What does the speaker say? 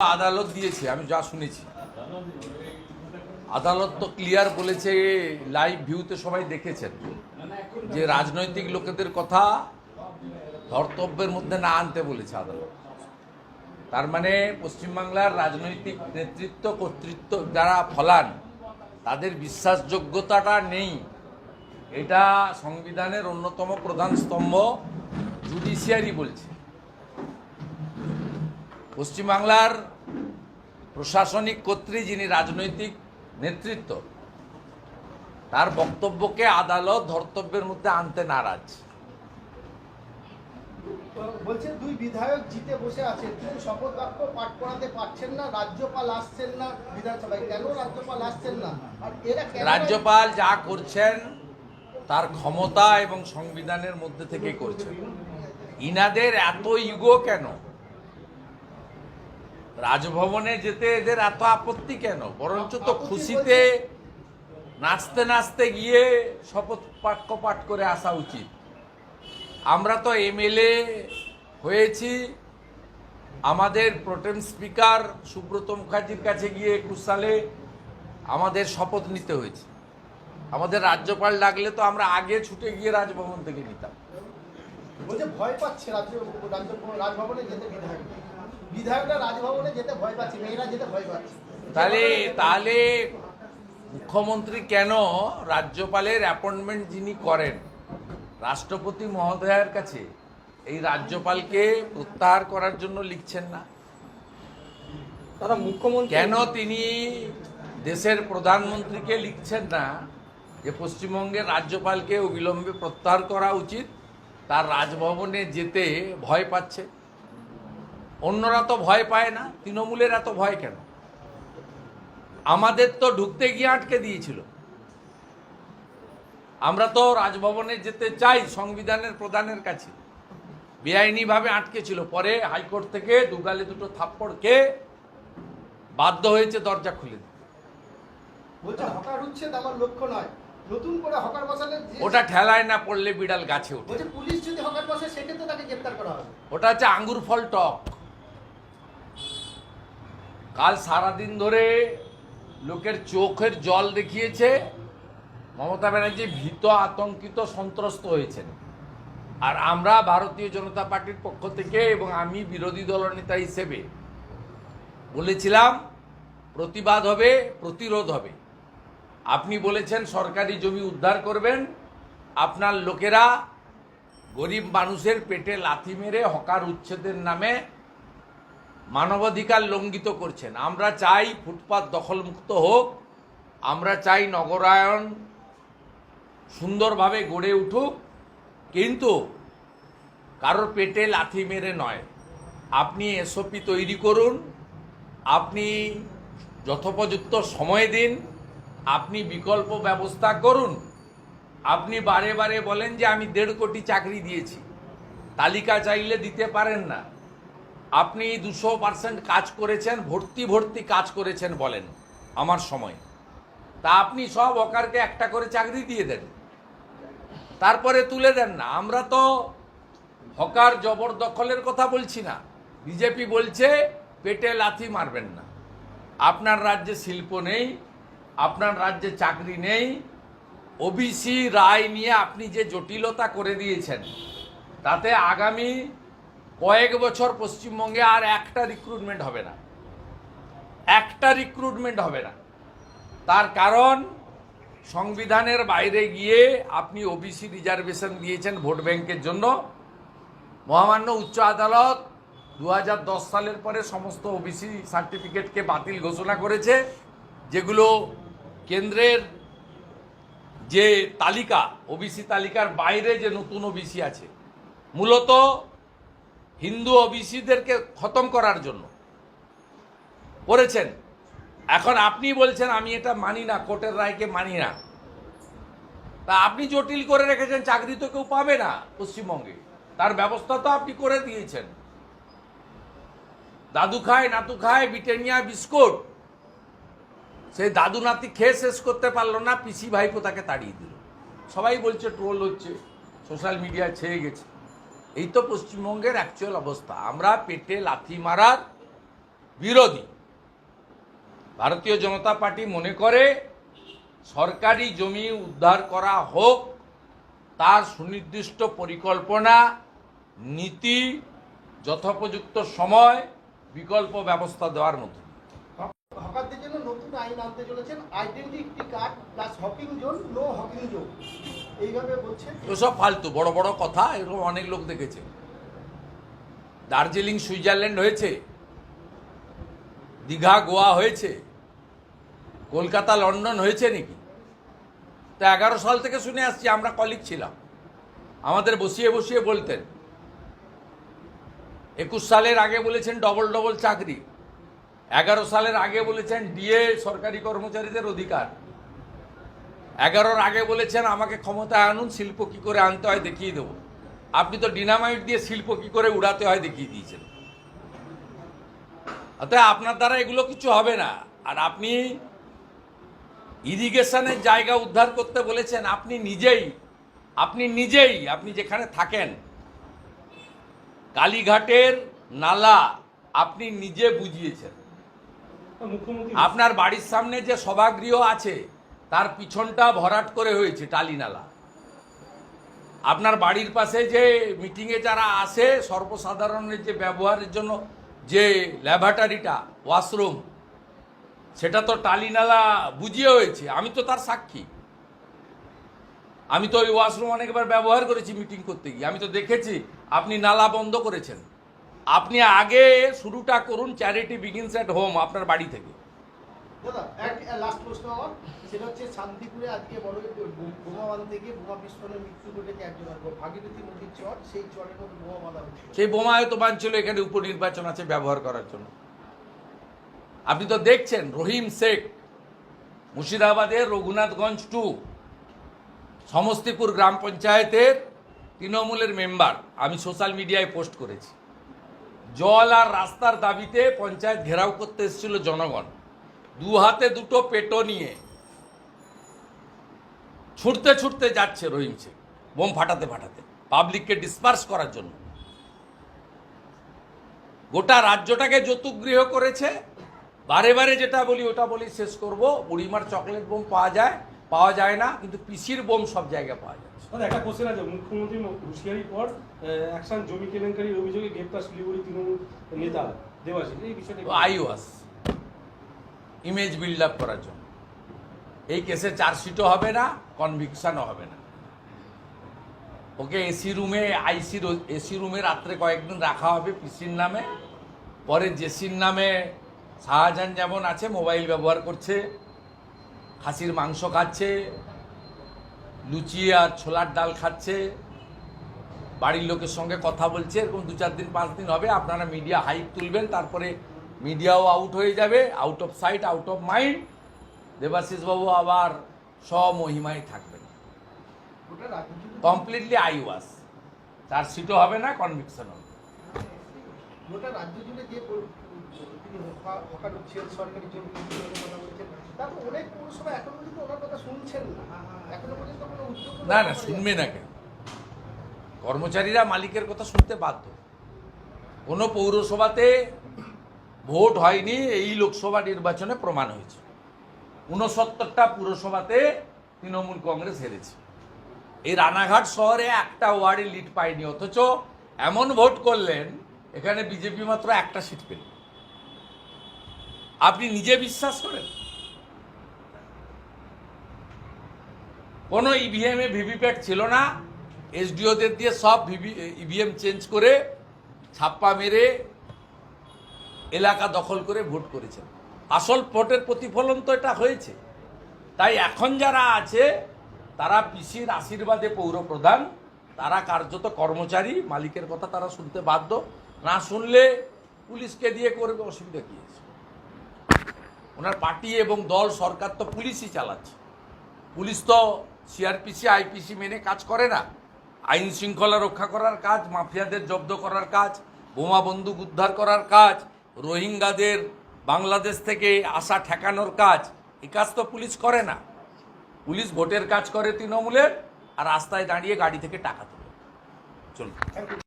আদালত দিয়েছে, আমি যা শুনেছি আদালত তো ক্লিয়ার বলেছে, লাইভ ভিউতে সবাই দেখেছেন যে রাজনৈতিক লোকেদের কথা ধর্তব্যের মধ্যে না আনতে বলেছে আদালত। তার মানে পশ্চিমবাংলার রাজনৈতিক নেতৃত্ব কর্তৃত্ব যারা ফলান তাদের বিশ্বাসযোগ্যতাটা নেই, এটা সংবিধানের অন্যতম প্রধান স্তম্ভ জুডিশিয়ারি বলছে। পশ্চিমবাংলার প্রশাসনিক কর্ত্রী যিনি রাজনৈতিক নেতৃত্ব, তার বক্তব্যকে আদালত ধর্তব্যের মধ্যে আনতে নারাজ। বলছে দুই বিধায়ক জিতে বসে আছেন, শপথ বাক্য পাঠ করাতে পারছেন না, রাজ্যপাল আসছেন না বিধানসভায়। কেন রাজ্যপাল আসছেন না? আর এরা রাজ্যপাল যা করছেন তার ক্ষমতা এবং সংবিধানের মধ্যে থেকে করছেন। ইনাদের এত ইগো কেন? রাজভবনে যেতে এদের এত আপত্তি কেন? বরঞ্চ তো খুশিতে নাচতে নাচতে গিয়ে শপথ বাক্য পাঠ করে আসা উচিত। আমরা তো এমএলএ হয়েছি, আমাদের প্রোটেম স্পিকার সুব্রত মুখার্জির কাছে গিয়ে 21 সালে আমাদের শপথ নিতে হয়েছে। আমাদের রাজ্যপাল ডাকলে তো আমরা আগে ছুটে গিয়ে রাজভবন থেকে নিতাম। বলছে ভয় পাচ্ছে রাজভবনে যেতে, বিধায়করা রাজভবনে যেতে ভয় পাচ্ছে, মেয়েরা যেতে ভয় পাচ্ছে। তাহলে মুখ্যমন্ত্রী কেন রাজ্যপালের অ্যাপয়েন্টমেন্ট যিনি করেন রাষ্ট্রপতি মহোদয়ের কাছে এই রাজ্যপালকে প্রত্যাহার করার জন্য লিখছেন না? তারা মুখ্যমন্ত্রী কেন তিনি দেশের প্রধানমন্ত্রীকে লিখছেন না যে পশ্চিমবঙ্গের রাজ্যপালকে অবিলম্বে প্রত্যাহার করা উচিত? তার রাজভবনে যেতে ভয় পাচ্ছে। অন্যরা তো ভয় পায় না, তৃণমূলের এত ভয় কেন? আমাদের তো ঢুকতে গিয়ে আটকে দিয়েছিল। আমরা তো রাজভবনে যেতে চাই সংবিধানের প্রধানের কাছে, বেআইনিভাবে আটকে ছিল। পরে হাইকোর্ট থেকে দুগালে দুটো থাপ্পড় খেয়ে বাধ্য হয়েছে দরজা খুলে দিতে। বলছে হকার উচ্ছেদ আমার লক্ষ্য নয়, নতুন করে হকার বসালে ওটা ঠেলায় না পড়লে বিড়াল গাছে ওঠে। বলছে পুলিশ যদি হকার বসে সেক্ষেত্রে তাকে গ্রেফতার করা হবে। ওটা হচ্ছে আঙ্গুর ফল টক। কাল সারাদিন ধরে লোকের চোখের জল দেখিয়েছে। মমতা ব্যানার্জি ভীত, আতঙ্কিত, সন্ত্রস্ত হয়েছেন। আর আমরা ভারতীয় জনতা পার্টির পক্ষ থেকে এবং আমি বিরোধী দলনেতা হিসেবে বলেছিলাম প্রতিবাদ হবে, প্রতিরোধ হবে। আপনি বলেছেন সরকারি জমি উদ্ধার করবেন, আপনার লোকেরা গরিব মানুষের পেটে লাথি মেরে হকার উচ্ছেদের নামে মানবাধিকার লঙ্ঘিত করছেন। আমরা চাই ফুটপাত দখলমুক্ত হোক, আমরা চাই নগরায়ন সুন্দরভাবে গড়ে উঠুক, কিন্তু কারোর পেটে লাথি মেরে নয়। আপনি এসওপি তৈরি করুন, আপনি যথোপযুক্ত সময় দিন, আপনি বিকল্প ব্যবস্থা করুন। আপনি বারে বারে বলেন যে আমি 1.5 কোটি চাকরি দিয়েছি, তালিকা চাইলে দিতে পারেন না। আপনি 200% কাজ করেছেন, ভর্তি কাজ করেছেন বলেন আমার সময়। তা আপনি সব হকারকে একটা করে চাকরি দিয়ে দেন, তারপরে তুলে দেন না। আমরা তো হকার জবরদখলের কথা বলছি না। বিজেপি বলছে পেটে লাথি মারবেন না। আপনার রাজ্যে শিল্প নেই, আপনার রাজ্যে চাকরি নেই, ওবিসি রায় নিয়ে আপনি যে জটিলতা করে দিয়েছেন, তাতে আগামী কয়েক বছর পশ্চিমবঙ্গে আর একটা রিক্রুটমেন্ট হবে না, একটা রিক্রুটমেন্ট হবে না। তার কারণ সংবিধানের বাইরে গিয়ে আপনি ওবিসি রিজার্ভেশন দিয়েছেন ভোট ব্যাংকের জন্য। মহামান্য উচ্চ আদালত 2010 সালের পরে সমস্ত ওবিসি সার্টিফিকেটকে বাতিল ঘোষণা করেছে, যেগুলো কেন্দ্রের যে তালিকা, ওবিসি তালিকার বাইরে যে নতুন ওবিসি আছে, মূলত হিন্দু ওবিসিদেরকে খতম করার জন্য করেছেন। এখন আপনি বলছেন আমি এটা মানি না, কোর্টের রায়কে মানি না। তা আপনি জটিল করে রেখেছেন, চাকরি তো কেউ পাবে না পশ্চিমবঙ্গে, তার ব্যবস্থা তো আপনি করে দিয়েছেন। দাদু খায় নাতু খায় ব্রিটানিয়া বিস্কুট, সেই দাদু নাতি খেয়ে শেষ করতে পারলো না, পিসি ভাইপো তাকে তাড়িয়ে দিল। সবাই বলছে ট্রোল হচ্ছে, সোশ্যাল মিডিয়ায় ছেয়ে গেছে। এই তো পশ্চিমবঙ্গের অ্যাকচুয়াল অবস্থা। আমরা পেটে লাথি মারার বিরোধী। ভারতীয় জনতা পার্টি মনে করে সরকারি জমি উদ্ধার করা হোক, তার সুনির্দিষ্ট পরিকল্পনা, নীতি, যথোপযুক্ত সময়, বিকল্প ব্যবস্থা দেওয়ার মতো। হকারদের জন্য নতুন আইন আনতে চলেছেন, identity card plus hawking zone, no hawking zone, এইভাবে বলছেন। ওসব ফালতু বড় বড় কথা, এরকম অনেক লোক দেখেছে। দার্জিলিং সুইজারল্যান্ড হয়েছে, দীঘা গোয়া হয়েছে, কলকাতা লন্ডন হয়েছে নাকি? তো 11 সাল থেকে শুনে আসছি, আমরা কলিগ ছিলাম, আমাদের বসিয়ে বসিয়ে বলতেন। 21 সালের আগে বলেছেন ডবল ডবল চাকরি, 11 সালের আগে বলেছেন ডিএ সরকারি কর্মচারীদের অধিকার, 11-র আগে বলেছেন আমাকে ক্ষমতায় আনুন, শিল্প কি করে আনতে হয় দেখিয়ে দেবো। আপনি তো ডিনামাইট দিয়ে শিল্প কি করে উড়াতে হয় দেখিয়ে দিয়েছেন। অতএব আপনার দ্বারা এগুলো কিছু হবে না। আর আপনি ইরিগেশনের জায়গা উদ্ধার করতে বলেছেন, আপনি নিজেই আপনি যেখানে থাকেন কালীঘাটের নালা আপনি নিজে বুঝিয়েছেন। আপনার বাড়ির সামনে যে সভাগৃহ আছে তার পিছনটা ভরাট করে হয়েছে টালি নালা। আপনার বাড়ির পাশে যে মিটিংয়ে যারা আসে সর্বসাধারণের যে ব্যবহারের জন্য যে ল্যাবরেটরিটা, ওয়াশরুম, সেটা তো টালি নালা বুঝিয়ে হয়েছে। আমি তো তার সাক্ষী। আমি তো ওই ওয়াশরুম অনেকবার ব্যবহার করেছি মিটিং করতে গিয়ে। আমি তো দেখেছি আপনি নালা বন্ধ করেছেন। আপনি আগে শুরুটা করুন, চ্যারিটি বিগিনস অ্যাট হোম, আপনার বাড়ি থেকে। দাদা এক লাস্ট প্রশ্ন আমার, সেটা হচ্ছে শান্তিপুরে আজকে বড় বোমা বাঁধতে গিয়ে বোমা বিস্ফোরণে মৃত্যু ঘটেছে একজনের, ভাগীরথী নদীর চর, সেই চরের মধ্যে বোমা বাঁধা হচ্ছে। সেই বোমা হয়তো বাঁধছিল এখানে উপনির্বাচন আছে ব্যবহার করার জন্য। আপনি তো দেখছেন রহিম শেখ মুর্শিদাবাদের রঘুনাথগঞ্জ 2 সমস্তিপুর গ্রাম পঞ্চায়েতের তৃণমূলের মেম্বার, আমি সোশ্যাল মিডিয়ায় পোস্ট করেছি। জল আর রাস্তার দাবিতে পঞ্চায়েত ঘেরাও করতে এসেছিল জনগণ, 2 হাতে 2টো পেটো নিয়ে ছুটতে ছুটতে যাচ্ছে রহিম শেখ, বোম ফাটাতে ফাটাতে পাবলিককে ডিসপার্স করার জন্য। গোটা রাজ্যটাকে যৌতুকগৃহ করেছে। বারে বারে যেটা বলি ওটা বলি শেষ করব, বুড়িমার চকলেট বোম পাওয়া যায় না, কিন্তু পিসির বোম সব জায়গায় পাওয়া যাচ্ছে। একটা কোশ্চেন আছে, মুখ্যমন্ত্রী হুঁশিয়ারির পর অ্যাকশন জমি কেলেঙ্কারির অভিযোগে গ্রেপ্তার শিলিগুড়ি তৃণমূল নেতা দেবাশিস, এই বিষয়টা আইওয়াস ইমেজ বিল্ড আপ করার জন্য। এই কেসে চার্জশিটও হবে না, কনভিকশনও হবে না। ওকে এসি রুমে রাত্রে কয়েকদিন রাখা হবে পিসির নামে, পরে জেসির নামে শাহজাহান যেমন আছে মোবাইল ব্যবহার করছে, খাসির মাংস খাচ্ছে, লুচি আর ছোলার ডাল খাচ্ছে, বাড়ির লোকের সঙ্গে কথা বলছে, এরকম 2-4 দিন 5 দিন হবে। আপনারা মিডিয়া হাইপ তুলবেন, তারপরে মিডিয়াও আউট হয়ে যাবে, out of sight out of mind. Debashis বাবু আবার স্বমহিমায় থাকবেন। কমপ্লিটলি আইওয়াস, চার্জশিটও হবে না, কনভিকশন হবে। গোটা রাজ্য জুড়ে যে তিনি হকার হচ্ছেন, সরকারি জমি কথা বলছেন, তারপর অনেক পৌরসভা এখনো পর্যন্ত ওনার কথা শুনছেন না, এখনো পর্যন্ত কোনো উদ্যোগ না শুনবে না কেন? কর্মচারীরা মালিকের কথা শুনতে বাধ্য। কোনো পৌরসভাতে ভোট হয়নি, এই লোকসভা নির্বাচনে প্রমাণ হয়েছে। 69টা পুরসভাতে তৃণমূল কংগ্রেস হেরেছে। এই রানাঘাট শহরে একটা ওয়ার্ডে লিড পায়নি, অথচ এমন ভোট করলেন এখানে বিজেপি মাত্র একটা সিট পেল। আপনি নিজে বিশ্বাস করেন? কোনো ইভিএমে ভিভিপ্যাট ছিল না, এসডিওদের দিয়ে সব ইভিএম চেঞ্জ করে ছাপ্পা মেরে এলাকা দখল করে ভোট করেছেন। আসল ভোটের প্রতিফলন তো এটা হয়েছে। তাই এখন যারা আছে তারা পিসির আশীর্বাদে পৌরপ্রধান, তারা কার্যত কর্মচারী, মালিকের কথা তারা শুনতে বাধ্য। না শুনলে পুলিশকে দিয়ে করবে, অসুবিধা কী আছে? ওনার পার্টি এবং দল সরকার তো পুলিশই চালাচ্ছে। পুলিশ তো সিআরপিসি আইপিসি মেনে কাজ করে না। আইন শৃঙ্খলা রক্ষা করার কাজ, মাফিয়াদের জব্দ করার কাজ, বোমা বন্দুক উদ্ধার করার কাজ, রোহিঙ্গাদের বাংলাদেশ থেকে আসা ঠেকানোর কাজ, এই কাজ তো পুলিশ করে না। পুলিশ ভোটের কাজ করে তৃণমূলের, আর রাস্তায় দাঁড়িয়ে গাড়ি থেকে টাকা তোলে। চলুন।